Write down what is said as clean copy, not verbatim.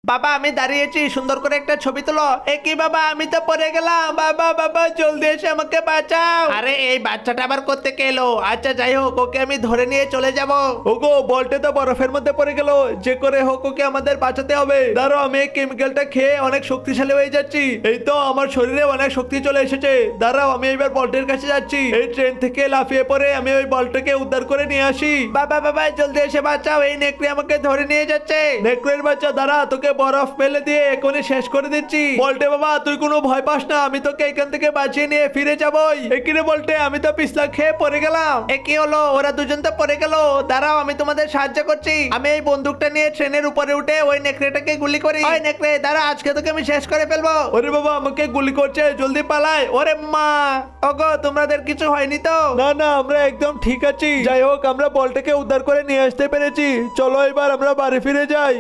বাবা আমি দাঁড়িয়েছি, সুন্দর করে একটা ছবি তোলো। এ কি বাবা, আমি তো পড়ে গেলাম। বাবা বাবা জলদি এসে আমাকে বাঁচাও। আরে এই বাচ্চাটা আবার কোত্থেকে এলো? আচ্ছা যাই হোক, ওকে আমি ধরে নিয়ে চলে যাব। ওগো বলটে তো বরফের মধ্যে পড়ে গেল, যে করে হোক ওকে আমাদের বাঁচাতে হবে। দাঁড়াও, আমি এই কেমিক্যালটা খেয়ে অনেক শক্তিশালী হয়ে যাচ্ছি। এই তো আমার শরীরে অনেক শক্তি চলে এসেছে। দাঁড়াও, আমি এবার বল্টের কাছে যাচ্ছি। এই ট্রেন থেকে লাফিয়ে পড়ে আমি ওই বল্টকে উদ্ধার করে নিয়ে আসি। বাবা বাবা জলদি এসে বাঁচাও, এই নেকড়ে আমাকে ধরে নিয়ে যাচ্ছে। নেকড়ের বাচ্চা দাঁড়া, তোকে বরফ ফেলে দিয়ে এখনই শেষ করে দিচ্ছি। বল্টে বাবা তুই কোনো ভয় পাস না, আমি তোকে এখান থেকে বাঁচিয়ে নিয়ে ফিরে যাবই। একিরে বল্টে, আমি তো পিছলা খেয়ে পড়ে গেলাম। এ কি হলো, ওরা দুজন তো পড়ে গেল। দাঁড়াও, আমি তোমাদের সাহায্য করছি। আমি এই বন্দুকটা নিয়ে ট্রেনের উপরে উঠে ওই নেকড়েটাকে গুলি করি। ওই নেকড়ে দাঁড়া, আজকে তোকে আমি শেষ করে ফেলবো। ওরে বাবা আমাকে গুলি করছে, জলদি পালাই। ওরে মা, ওগো তোমাদের কিছু হয়নি তো? না না, আমরা একদম ঠিক আছি। যাই হোক, আমরা বলটাকে উদ্ধার করে নিয়ে আসতে পেরেছি। চলো এবার আমরা বাড়ি ফিরে যাই।